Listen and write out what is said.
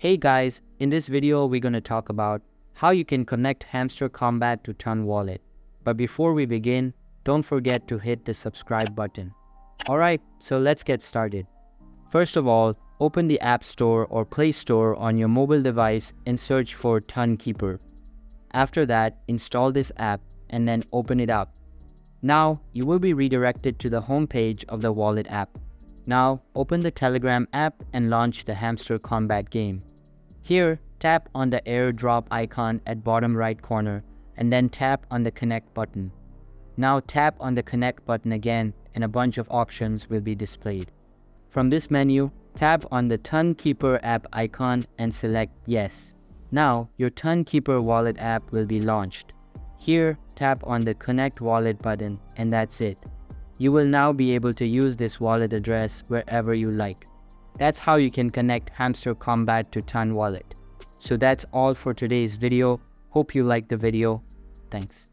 Hey guys, in this video we're going to talk about how you can connect Hamster Kombat to Ton Wallet. But before we begin, don't forget to hit the subscribe button. Alright, so let's get started. First of all, open the App Store or Play Store on your mobile device and search for Ton Keeper. After that, install this app and then open it up. Now, you will be redirected to the home page of the wallet app. Now, open the Telegram app and launch the Hamster Kombat game. Here, tap on the airdrop icon at bottom right corner and then tap on the connect button. Now tap on the connect button again and a bunch of options will be displayed. From this menu, tap on the Ton Keeper app icon and select yes. Now, your Ton Keeper wallet app will be launched. Here, tap on the connect wallet button and that's it. You will now be able to use this wallet address wherever you like. That's how you can connect Hamster Kombat to Ton Wallet. So that's all for today's video. Hope you liked the video. Thanks.